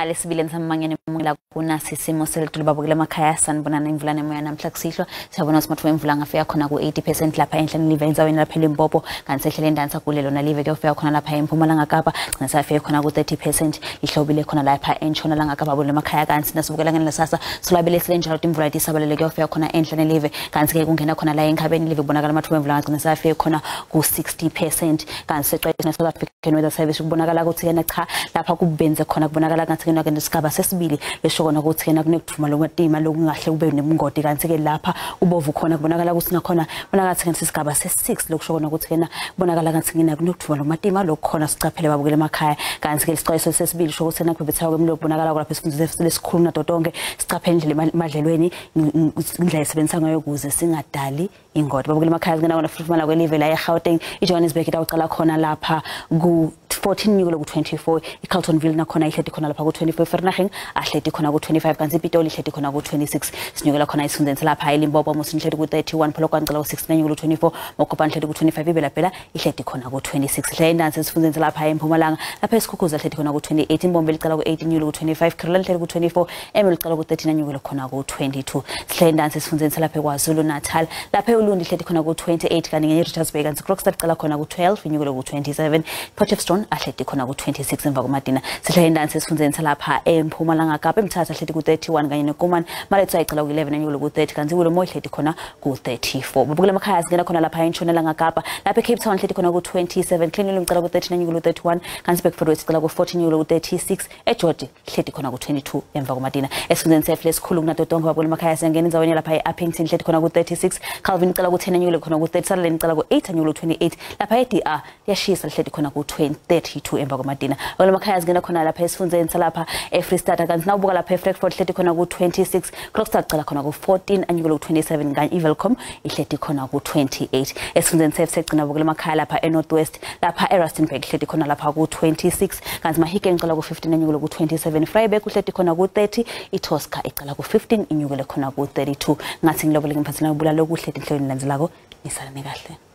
Ilanga lesibili nisamangene mungila kuna Simo selitulu babukela emakhaya sanibonana imvula nemoya namhla kusihlwa siyabona simathu imvula ngafika khona ku 80% lapha enhlane live enzaweni lapha eLimpopo kanti sehlele endansa kulelo na live ke ufika khona lapha eMpumalanga Kapa ngisafike khona ku 30% ihlobile khona lapha eNtshonalanga Kapa babukela emakhaya kanti nasibukela ngene lasasa solabele silenjalo imvula itisabalele ke ufika khona enhlane live kanti ke kungena khona la enkhabeni live bonakala amathu emvula ngagcina safike khona ku 60% kanti seqedwe na South African Weather Service kubonakala ukuthi kena cha lapha kubenze khona kubonakala kanti kena ke isigaba sesibili leshokona ukuthi kena kunekuthuma lokwatima lokungahle kube nemngodi kanti ke lapha ubovu khona kubonakala ukuthi nakhona bonakala kanti isigaba ses6 lokushokona ukuthi kena bonakala kanti kena kunekuthuma lomatima lokukhona sicaphele babukela emakhaya kanti ke isixwayiso sesibili shokuthi kena kubethayo kwemilo kubonakala lapha esifundise lesikhulu na totonke sicaphele indlela emadlelweni indlela esebenzisa ngayo ukuze singadali ingodi babukela emakhaya kena kona futhi kwe level la eGauteng iJohannesburg itawuqala khona lapha ku 14 nyukulo ku 24 iCarltonville nakhona ihleti khona lapha ku 24 Vereeniging ahleti khona ku 25 kanti iPitoli ihleti khona ku 26 sinyukela khona isifundeni lapha eLimpopo musi ihleti ku 31 phela kwancela ku 69 nyukulo 24 Mokopane ihleti ku 25 ibela phela ihleti khona ku 26 hle indansi isifundeni lapha eMpumalanga lapha esikhukhuza ihleti khona ku 28 Imbombe licala ku 18 nyukulo ku 25 Kirrell ihleti ku 24 Emel licala ku 39 nyukulo khona ku 22 hle indansi isifundeni lapha eKwaZulu Natal lapha eUlundi ihleti khona ku 28 kanti ngeRichards Bay kanti Kroonstad licala khona ku 12 nyukulo ku 27 Potchefstroom ahleti khona ku 26 emva komadina sihle indansi esifundeni salapha eMpumalanga Kapa eMthatha ahleti ku 31 kanye neKumani Malethu ayicela ku 11 nyukulo ku 30 kanti uLomo ihleti khona ku 34 babukela emakhaya singena khona lapha eNtshonalanga Kapa lapha eCape Town ihleti khona ku 27 Cleanville ngicela ku 39 nyukulo ku 31 kanti Beckford icela ku 14 nyukulo ku 36 eJoji ihleti khona ku 22 emva komadina esifundeni sefle esikhulu kunato tonke babukela emakhaya singena enzaweni lapha eUppington ihleti khona ku 36 Calvin icela ku 10 nyukulo khona ku 30 Sutherland icela ku 8 nyukulo 28 lapha eDR yashisa ihleti khona ku 32 emva komadina wala makhaya singena khona lapha esifundeni salapha eFreestata kanti nawubuka lapha eFrankfurt ihleti khona ku 26 Kroonstad icela khona ku 14 anyukulo ku 27 kanye iVelcom ihleti khona ku 28 esifundeni sefsegcina bukela emakhaya lapha eNorthwest lapha eRustenburg ihleti khona lapha ku 26 kanti Mahikeng icela ku 15 anyukulo ku 27 Vryburg ihleti khona ku 30 iTosca icela ku 15 inyukulo khona ku 32 ngathi ngilobele ngiphathela ubulalo kuhleti inhlweni lanzelako nisalane kahle.